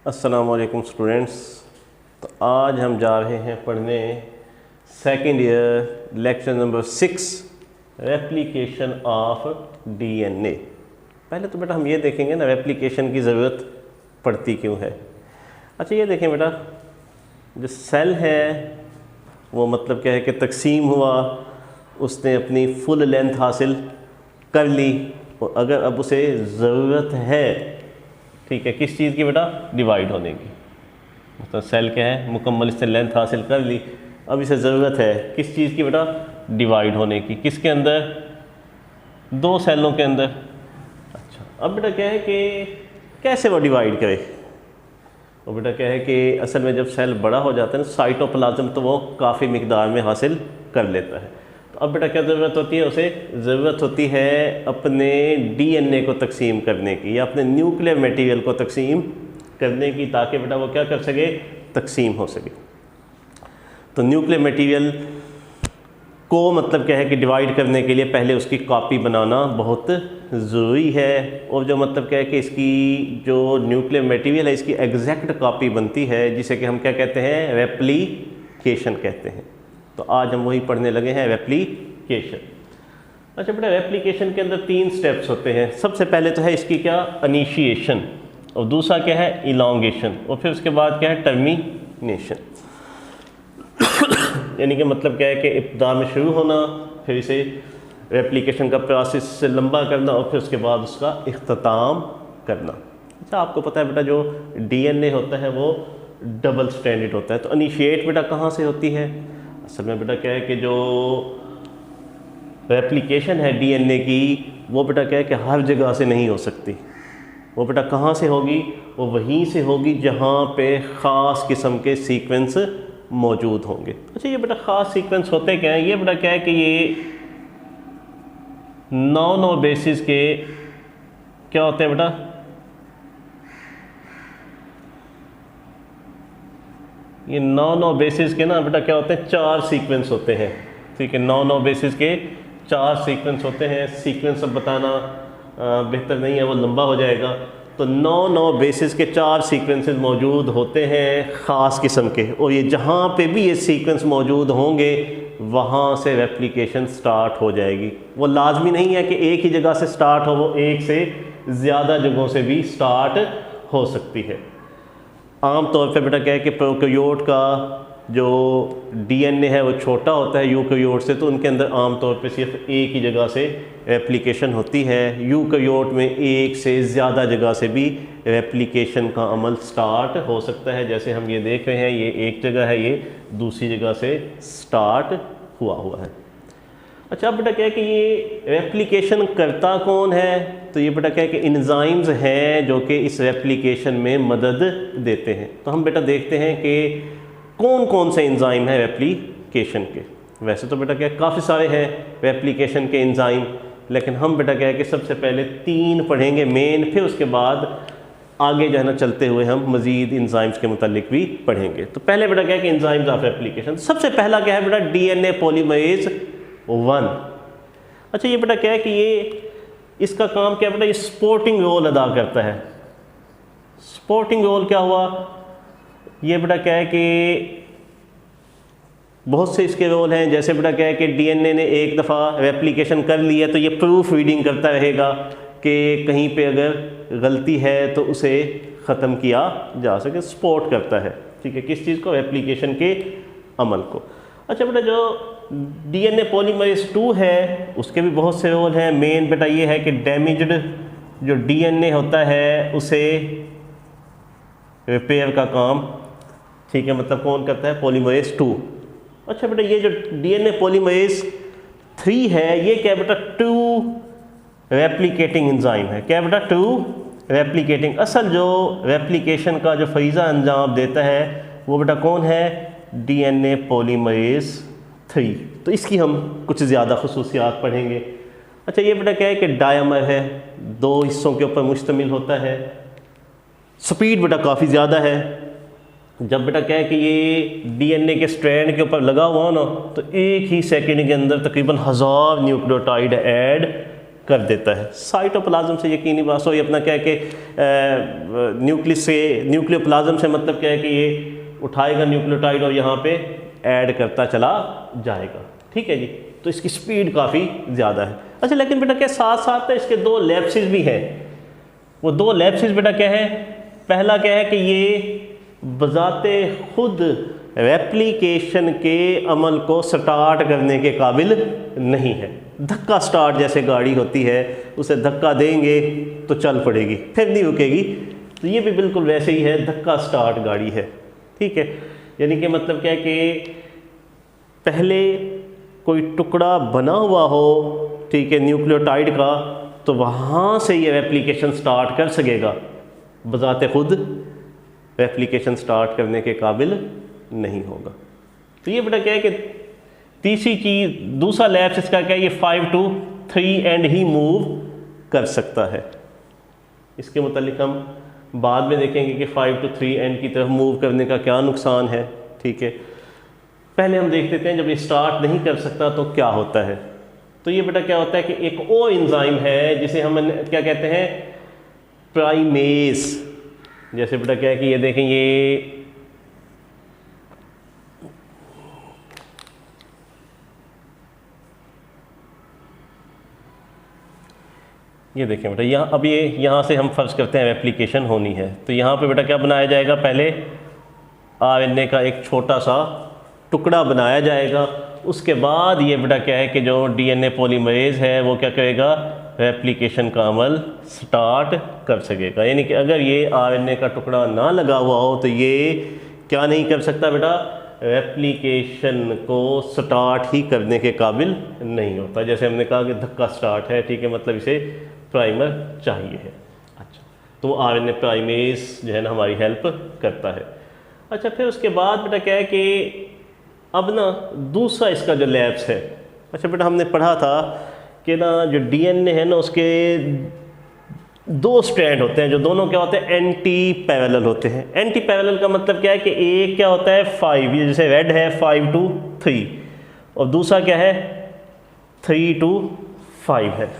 अस्सलाम वालेकुम स्टूडेंट्स। तो आज हम जा रहे हैं पढ़ने second year lecture number 6 replication of DNA. पहले तो बेटा हम ये देखेंगे ना रेप्लिकेशन की ज़रूरत पड़ती क्यों है। अच्छा ये देखें बेटा, जो सेल है वो मतलब क्या है कि तकसीम हुआ, उसने अपनी फुल लेंथ हासिल कर ली और अगर अब उसे ज़रूरत है, ठीक है, किस चीज़ की बेटा, डिवाइड होने की। मतलब सेल क्या है, मुकम्मल इससे लेंथ हासिल कर ली, अब इसे ज़रूरत है किस चीज़ की बेटा, डिवाइड होने की। किसके अंदर, दो सेलों के अंदर। अच्छा अब बेटा क्या है कि कैसे वो डिवाइड करे। और बेटा क्या है कि असल में जब सेल बड़ा हो जाता है ना, साइटोप्लाज्म तो वो काफ़ी मिकदार में हासिल कर लेता है। तो अब बेटा क्या ज़रूरत होती है, उसे ज़रूरत होती है अपने डीएनए को तकसीम करने की या अपने न्यूक्लियर मटेरियल को तकसीम करने की, ताकि बेटा वो क्या कर सके, तकसीम हो सके। तो न्यूक्लियर मटेरियल को मतलब क्या है कि डिवाइड करने के लिए पहले उसकी कॉपी बनाना बहुत ज़रूरी है। और जो मतलब क्या है कि इसकी जो न्यूक्लियर मटेरियल है इसकी एग्जैक्ट कॉपी बनती है, जिसे कि हम क्या कहते हैं, रेप्लिकेशन कहते हैं। तो आज हम वही पढ़ने लगे हैं, रेप्लिकेशन। अच्छा बेटा रेप्लिकेशन के अंदर 3 स्टेप्स होते हैं। सबसे पहले तो है इसकी क्या, इनिशिएशन, और दूसरा क्या है, इलॉन्गेशन, और फिर उसके बाद क्या है, टर्मिनेशन। यानी कि मतलब क्या है कि इब्तिदा में शुरू होना, फिर इसे रेप्लिकेशन का प्रोसेस से लंबा करना और फिर उसके बाद उसका इख्तिताम करना। अच्छा आपको पता है बेटा जो डीएनए होता है वो डबल स्ट्रैंडेड होता है। तो इनिशिएट बेटा कहाँ से होती है, असल में बेटा क्या है कि जो रेप्लिकेशन है डीएनए की, वो बेटा क्या है कि हर जगह से नहीं हो सकती। वो बेटा कहाँ से होगी, वो वहीं से होगी जहाँ पे ख़ास किस्म के सीक्वेंस मौजूद होंगे। अच्छा ये बेटा ख़ास सीक्वेंस होते क्या हैं, ये बेटा क्या है कि ये 9 बेसिस के क्या होते हैं बेटा, ये 9 बेसिस के ना बेटा क्या होते हैं, 4 सीक्वेंस होते हैं। ठीक है, 9 बेसिस के 4 सीक्वेंस होते हैं। सीक्वेंस अब बताना बेहतर नहीं है, वो लंबा हो जाएगा। तो 9 बेसिस के 4 सीक्वेंसेस मौजूद होते हैं ख़ास किस्म के, और ये जहाँ पे भी ये सीक्वेंस मौजूद होंगे वहाँ से रेप्लिकेशन स्टार्ट हो जाएगी। वो लाजमी नहीं है कि एक ही जगह से स्टार्ट हो, वो एक से ज़्यादा जगहों से भी स्टार्ट हो सकती है। आम तौर पे बेटा क्या है कि प्रोकैरियोट का जो डीएनए है वो छोटा होता है यूकैरियोट से, तो उनके अंदर आम तौर पे सिर्फ एक ही जगह से रेप्लिकेशन होती है। यूकैरियोट में एक से ज़्यादा जगह से भी रेप्लिकेशन का अमल स्टार्ट हो सकता है। जैसे हम ये देख रहे हैं, ये एक जगह है, ये दूसरी जगह से स्टार्ट हुआ है। अच्छा अब बेटा क्या है कि ये रेप्लिकेशन करता कौन है, तो ये बेटा क्या है कि एंजाइम्स हैं जो कि इस रेप्लिकेशन में मदद देते हैं। तो हम बेटा देखते हैं कि कौन कौन से एंजाइम हैं रेप्लिकेशन के। वैसे तो बेटा क्या काफ़ी सारे हैं रेप्लिकेशन के एंजाइम, लेकिन हम बेटा क्या है कि सबसे पहले 3 पढ़ेंगे मेन, फिर उसके बाद आगे जो है ना चलते हुए हम मज़ीद एंजाइम्स के मुतालिक भी पढ़ेंगे। तो पहले बेटा क्या है कि एंजाइम्स ऑफ रेप्लिकेशन। सबसे पहला क्या है बेटा, डीएनए पॉलीमरेज 1। अच्छा ये बेटा क्या है कि ये इसका काम क्या है बेटा, ये सपोर्टिंग रोल अदा करता है। सपोर्टिंग रोल क्या हुआ, ये बेटा क्या है कि बहुत से इसके रोल हैं। जैसे बेटा क्या है कि डीएनए ने एक दफ़ा रेप्लिकेशन कर लिया तो ये प्रूफ रीडिंग करता रहेगा कि कहीं पे अगर गलती है तो उसे ख़त्म किया जा सके, सपोर्ट करता है। ठीक है, किस चीज़ को, रेप्लिकेशन के अमल को। अच्छा बेटा जो डीएनए पॉलीमरेज 2 है उसके भी बहुत से रोल हैं। मेन बेटा ये है कि डैमेज्ड जो डीएनए होता है उसे रिपेयर का काम, ठीक है, मतलब कौन करता है, पॉलीमरेज 2। अच्छा बेटा ये जो डीएनए पॉलीमरेज 3 है, ये क्या बेटा, 2 रेप्लिकेटिंग एंजाइम है। क्या बेटा, 2 रेप्लिकेटिंग। असल जो रेप्लिकेशन का जो फरीज़ा अंजाम देता है वो बेटा कौन है, डीएनए पॉलीमरेज 3। तो इसकी हम कुछ ज़्यादा खुसूसियात पढ़ेंगे। अच्छा ये बेटा क्या है कि डायमर है, 2 हिस्सों के ऊपर मुश्तमिल होता है। स्पीड बेटा काफ़ी ज़्यादा है। जब बेटा क्या है कि ये डीएनए के स्ट्रैंड के ऊपर लगा हुआ ना, तो एक ही सेकंड के अंदर तकरीबन 1000 न्यूक्लियोटाइड ऐड कर देता है। साइटोप्लाज्म से यकीनी बात सो, ये अपना क्या है कि न्यूक्लियस से, न्यूक्लियोप्लाज्म से मतलब क्या है कि ये उठाएगा न्यूक्लियोटाइड और यहाँ पे ऐड करता चला जाएगा। ठीक है जी, तो इसकी स्पीड काफ़ी ज़्यादा है। अच्छा, लेकिन बेटा क्या साथ साथ इसके दो लैप्सिस भी हैं। वो दो लैप्सिस बेटा क्या है, पहला क्या है कि ये बजाते खुद रेप्लिकेशन के अमल को स्टार्ट करने के काबिल नहीं है। धक्का स्टार्ट जैसे गाड़ी होती है, उसे धक्का देंगे तो चल पड़ेगी, फिर नहीं रुकेगी, तो ये भी बिल्कुल वैसे ही है, धक्का स्टार्ट गाड़ी है। ठीक है, यानी कि मतलब क्या है कि पहले कोई टुकड़ा बना हुआ हो, ठीक है, न्यूक्लियोटाइड का, तो वहाँ से ये रेप्लिकेशन स्टार्ट कर सकेगा, बजाते खुद रेप्लिकेशन स्टार्ट करने के काबिल नहीं होगा। तो ये बेटा क्या है कि तीसरी चीज़, दूसरा लैप्स इसका क्या है, ये 5 to 3 एंड ही मूव कर सकता है। इसके मुतालिक हम बाद में देखेंगे कि 5 to 3 एंड की तरफ मूव करने का क्या नुकसान है। ठीक है, पहले हम देख लेते हैं जब ये स्टार्ट नहीं कर सकता तो क्या होता है। तो ये बेटा क्या होता है कि एक और एंजाइम है जिसे हम क्या कहते हैं, प्राइमेस। जैसे बेटा क्या है कि ये देखें, ये देखें बेटा, यहाँ अब ये यहाँ से हम फर्ज करते हैं रेप्लिकेशन होनी है, तो यहाँ पे बेटा क्या बनाया जाएगा, पहले आरएनए का एक छोटा सा टुकड़ा बनाया जाएगा। उसके बाद ये बेटा क्या है कि जो डीएनए पॉलीमरेज है वो क्या करेगा, रेप्लिकेशन का अमल स्टार्ट कर सकेगा। यानी कि अगर ये आरएनए का टुकड़ा ना लगा हुआ हो तो ये क्या नहीं कर सकता बेटा, रेप्लिकेशन को स्टार्ट ही करने के काबिल नहीं होता। जैसे हमने कहा कि धक्का स्टार्ट है, ठीक है, मतलब इसे प्राइमर चाहिए है। अच्छा, तो आरएनए प्राइमेस जो है ना हमारी हेल्प करता है। अच्छा, फिर उसके बाद बेटा क्या है कि अब ना दूसरा इसका जो लैप्स है, अच्छा बेटा हमने पढ़ा था कि ना जो डीएनए है ना उसके दो स्ट्रैंड होते हैं, जो दोनों क्या होते हैं, एंटी पैरेलल होते हैं। एंटी पैरेलल का मतलब क्या है कि एक क्या होता है 5, ये जैसे रेड है 5 to 3, और दूसरा क्या है 3 to 5 है।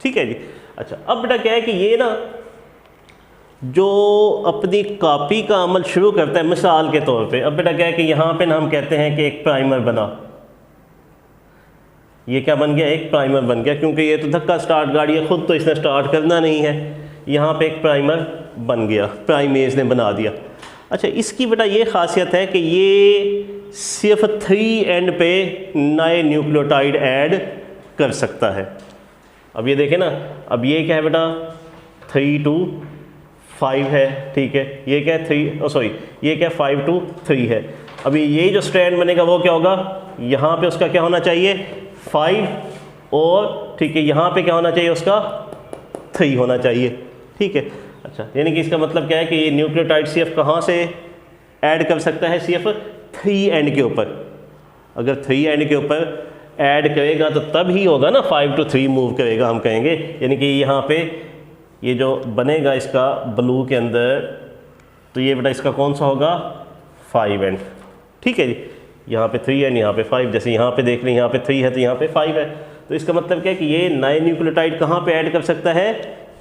ठीक है जी। अच्छा, अब बेटा क्या है कि ये ना जो अपनी कॉपी का अमल शुरू करता है, मिसाल के तौर पे अब बेटा क्या है कि यहाँ पे ना हम कहते हैं कि एक प्राइमर बना, ये क्या बन गया, एक प्राइमर बन गया, क्योंकि ये तो धक्का स्टार्ट गाड़ी है, खुद तो इसने स्टार्ट करना नहीं है, यहाँ पे एक प्राइमर बन गया, प्राइमेज ने बना दिया। अच्छा, इसकी बेटा ये खासियत है कि ये सिर्फ 3 एंड पे नए न्यूक्लियोटाइड ऐड कर सकता है। अब ये देखें ना, अब ये क्या है बेटा 3 to 5 है, ठीक है, ये क्या है 3 ये क्या 5 to 3 है। अभी ये जो स्ट्रैंड बनेगा वो क्या होगा, यहाँ पे उसका क्या होना चाहिए 5, और ठीक है यहाँ पे क्या होना चाहिए उसका 3 होना चाहिए। ठीक है। अच्छा, यानी कि इसका मतलब क्या है कि ये न्यूक्लियोटाइड सिर्फ कहाँ से ऐड कर सकता है, सिर्फ 3 एंड के ऊपर। अगर 3 एंड के ऊपर ऐड करेगा तो तब ही होगा ना 5 to 3 मूव करेगा, हम कहेंगे। यानी कि यहाँ पे ये जो बनेगा इसका ब्लू के अंदर, तो ये बेटा इसका कौन सा होगा 5 एंड। ठीक है जी, यहाँ पे 3 एंड यहाँ पे 5, जैसे यहाँ पे देख लें यहाँ पे 3 है तो यहाँ पे 5 है, तो इसका मतलब क्या है कि ये नए न्यूक्लियोटाइड कहाँ पे ऐड कर सकता है,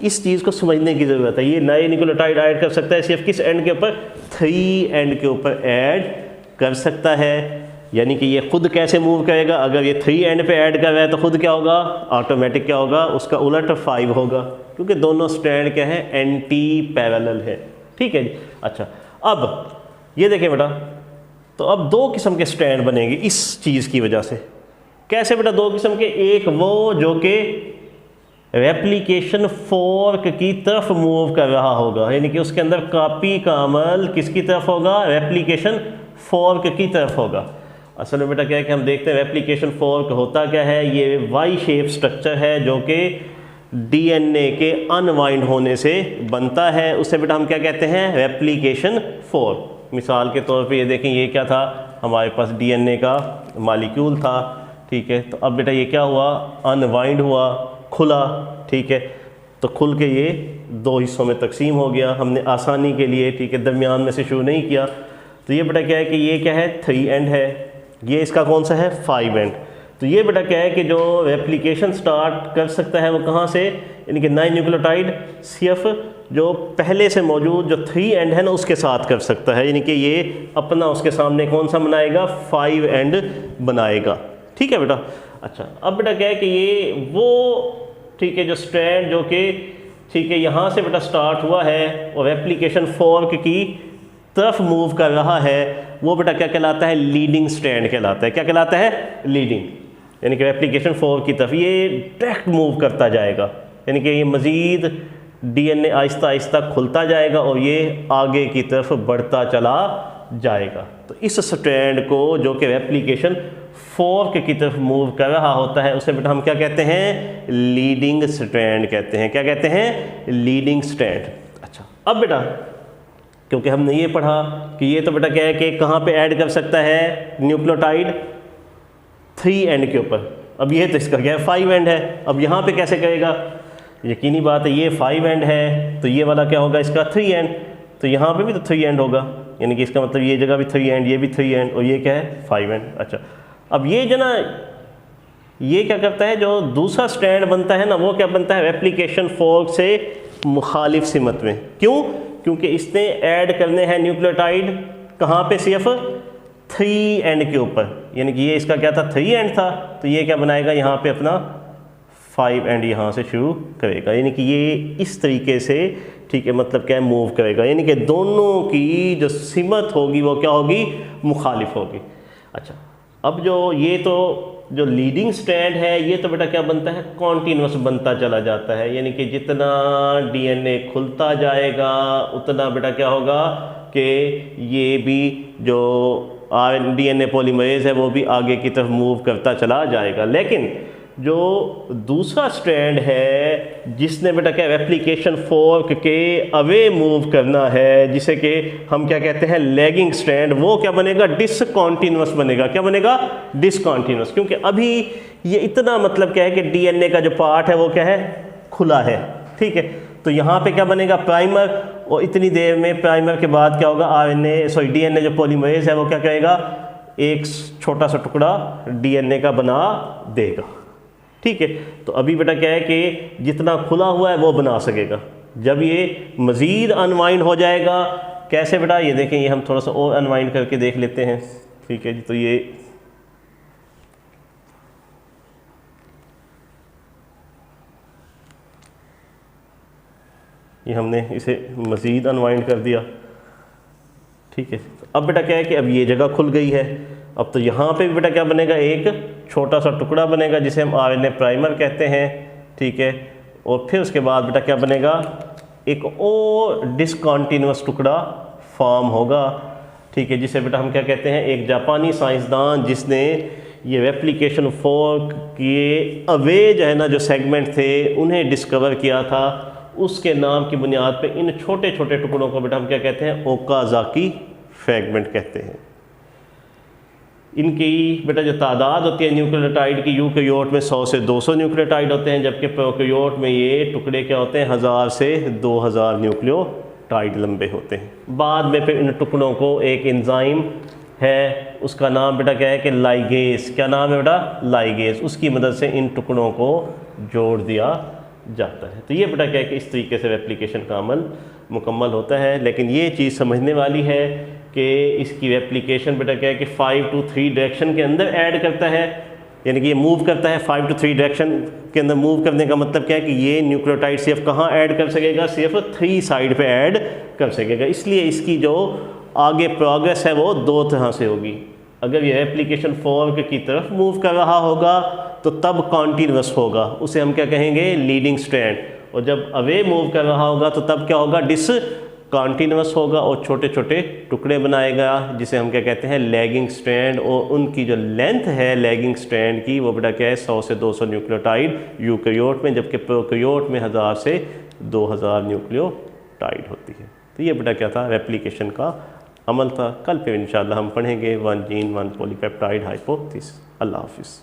इस चीज़ को समझने की ज़रूरत है। ये नए न्यूक्लियोटाइड ऐड कर सकता है सिर्फ किस एंड के ऊपर, 3 एंड के ऊपर ऐड कर सकता है। यानी कि ये खुद कैसे मूव करेगा, अगर ये 3 एंड पे ऐड कर रहा है तो खुद क्या होगा, ऑटोमेटिक क्या होगा, उसका उलट 5 होगा, क्योंकि दोनों स्ट्रैंड क्या है, एंटी पैरेलल है। ठीक है जी। अच्छा, अब ये देखें बेटा, तो अब 2 किस्म के स्ट्रैंड बनेंगे इस चीज़ की वजह से। कैसे बेटा 2 किस्म के, एक वो जो कि रेप्लिकेशन फोर्क की तरफ मूव कर रहा होगा, यानी कि उसके अंदर कॉपी का अमल किसकी तरफ होगा, रेप्लिकेशन फोर्क की तरफ होगा। असल में बेटा क्या है कि हम देखते हैं रेप्लिकेशन फोर्क होता क्या है, ये वाई शेप स्ट्रक्चर है जो कि डीएनए के अनवाइंड होने से बनता है, उसे बेटा हम क्या कहते हैं, रेप्लिकेशन फोर्क। मिसाल के तौर पे ये देखें, ये क्या था, हमारे पास डीएनए का मॉलिक्यूल था, ठीक है, तो अब बेटा ये क्या हुआ, अनवाइंड हुआ, खुला, ठीक है, तो खुल के ये 2 हिस्सों में तकसीम हो गया। हमने आसानी के लिए, ठीक है, दरमियान में से शुरू नहीं किया, तो ये बेटा क्या है कि ये क्या है 3 एंड है, ये इसका कौन सा है 5 एंड। तो ये बेटा क्या है कि जो रेप्लिकेशन स्टार्ट कर सकता है वो कहाँ से, यानी कि 9 न्यूक्लियोटाइड सिर्फ जो पहले से मौजूद जो 3 एंड है ना उसके साथ कर सकता है, यानी कि ये अपना उसके सामने कौन सा बनाएगा, 5 एंड बनाएगा। ठीक है बेटा। अच्छा अब बेटा क्या है कि ये वो ठीक है जो स्ट्रैंड जो कि ठीक है यहाँ से बेटा स्टार्ट हुआ है और रेप्लिकेशन फॉर्क की तरफ मूव कर रहा है, वो बेटा क्या कहलाता है, लीडिंग स्ट्रैंड कहलाता है। क्या कहलाता है, लीडिंग, यानी कि रेप्लिकेशन फॉर्क की तरफ ये डायरेक्ट मूव करता जाएगा, यानी कि ये मज़ीद डीएनए आहिस्ता आहिस्ता खुलता जाएगा और ये आगे की तरफ बढ़ता चला जाएगा। तो इस स्ट्रैंड को जो कि रेप्लिकेशन फॉर्क की तरफ मूव कर रहा होता है उसे बेटा हम क्या कहते हैं, लीडिंग स्ट्रैंड कहते हैं। क्या कहते हैं, लीडिंग स्ट्रैंड। अच्छा अब बेटा क्योंकि हमने ये पढ़ा कि ये तो बेटा क्या है कि कहाँ पे ऐड कर सकता है न्यूक्लियोटाइड, 3 एंड के ऊपर। अब ये तो इसका क्या है, 5 एंड है। अब यहाँ पे कैसे करेगा, यकीनी बात है ये 5 एंड है तो ये वाला क्या होगा, इसका 3 एंड, तो यहाँ पे भी तो 3 एंड होगा, यानी कि इसका मतलब ये जगह भी 3 एंड, ये भी 3 एंड और ये क्या है 5 एंड। अच्छा अब ये जो ना ये क्या करता है, जो दूसरा स्ट्रैंड बनता है ना वो क्या बनता है, रेप्लिकेशन फॉर्क से मुखालिफ सिमत में। क्यों, क्योंकि इसने ऐड करने हैं न्यूक्लियोटाइड कहाँ पे, सिर्फ 3 एंड के ऊपर, यानी कि ये इसका क्या था 3 एंड था, तो ये क्या बनाएगा यहाँ पे अपना 5 एंड यहाँ से शुरू करेगा, यानी कि ये इस तरीके से ठीक है मतलब क्या है मूव करेगा, यानी कि दोनों की जो सिमत होगी वो क्या होगी, मुखालिफ होगी। अच्छा अब जो ये तो जो लीडिंग स्ट्रैंड है ये तो बेटा क्या बनता है, कॉन्टीन्यूस बनता चला जाता है, यानी कि जितना डीएनए खुलता जाएगा उतना बेटा क्या होगा कि ये भी जो डीएनए पॉलीमरेज है वो भी आगे की तरफ मूव करता चला जाएगा। लेकिन जो दूसरा स्ट्रैंड है जिसने बेटा क्या रेप्लिकेशन फॉर्क के अवे मूव करना है, जिसे कि हम क्या कहते हैं लैगिंग स्ट्रैंड, वो क्या बनेगा, डिसकॉन्टिन्यूस बनेगा। क्या बनेगा, डिसकॉन्टिन्यूस, क्योंकि अभी ये इतना मतलब क्या है कि डीएनए का जो पार्ट है वो क्या है, खुला है। ठीक है, तो यहाँ पे क्या बनेगा, प्राइमर, और इतनी देर में प्राइमर के बाद क्या होगा, डीएनए जो पॉलीमरेज है वो क्या करेगा, एक छोटा सा टुकड़ा डीएनए का बना देगा। ठीक है, तो अभी बेटा क्या है कि जितना खुला हुआ है वो बना सकेगा, जब ये मज़ीद अनवाइंड हो जाएगा, कैसे बेटा, ये देखें, ये हम थोड़ा सा और अनवाइंड करके देख लेते हैं। ठीक है जी, तो ये हमने इसे मज़ीद अनवाइंड कर दिया। ठीक है, अब बेटा क्या है कि अब ये जगह खुल गई है, अब तो यहाँ पे भी बेटा क्या बनेगा, एक छोटा सा टुकड़ा बनेगा जिसे हम आरएनए प्राइमर कहते हैं। ठीक है, और फिर उसके बाद बेटा क्या बनेगा, एक और डिसकॉन्टिन्यूस टुकड़ा फॉर्म होगा। ठीक है, जिसे बेटा हम क्या कहते हैं, एक जापानी साइंसदान जिसने ये रेप्लिकेशन फॉर्क के अवे जो है ना जो सेगमेंट थे उन्हें डिस्कवर किया था, उसके नाम की बुनियाद पे इन छोटे छोटे टुकड़ों को बेटा हम क्या कहते हैं, ओकाज़ाकी फ्रैगमेंट कहते हैं। इनकी बेटा जो तादाद होती है न्यूक्लियोटाइड की, यूकैरियोट में 100 से 200 न्यूक्लियोटाइड होते हैं, जबकि प्रोकैरियोट में ये टुकड़े क्या होते हैं, 1000 से 2000 न्यूक्लियोटाइड लंबे होते हैं। बाद में फिर इन टुकड़ों को एक एंजाइम है, उसका नाम बेटा क्या है कि लाइगेज। क्या नाम है बेटा, लाइगेज, उसकी मदद से इन टुकड़ों को जोड़ दिया जाता है। तो ये बेटा क्या है कि इस तरीके से रेप्लिकेशन का अमल मुकम्मल होता है। लेकिन ये चीज़ समझने वाली है कि इसकी रेप्लिकेशन बेटा क्या है कि 5 to 3 डायरेक्शन के अंदर ऐड करता है, यानी कि ये मूव करता है 5 to 3 डायरेक्शन के अंदर। मूव करने का मतलब क्या है कि ये न्यूक्लियोटाइड सिर्फ कहाँ ऐड कर सकेगा, सिर्फ 3 साइड पे ऐड कर सकेगा। इसलिए इसकी जो आगे प्रोग्रेस है वो 2 तरह से होगी। अगर ये रेप्लिकेशन फॉर्क की तरफ मूव कर रहा होगा तो तब कॉन्टीन्यूअस होगा, उसे हम क्या कहेंगे, लीडिंग स्ट्रैंड। और जब अवे मूव कर रहा होगा तो तब क्या होगा, डिसकॉन्टीन्यूअस होगा और छोटे छोटे टुकड़े बनाएगा, जिसे हम क्या कहते हैं, लैगिंग स्ट्रैंड। और उनकी जो लेंथ है लैगिंग स्ट्रैंड की वो बेटा क्या है, 100 से 200 न्यूक्लियोटाइड यूकैरियोट में, जबकि प्रोकैरियोट में 1000 से 2000 न्यूक्लियोटाइड होती है। तो ये बेटा क्या था, रेप्लिकेशन का अमल था। कल फिर इंशाल्लाह हम पढ़ेंगे 1 जीन 1 पॉलीपेप्टाइड हाइपोथेसिस। अल्लाह हाफिज़।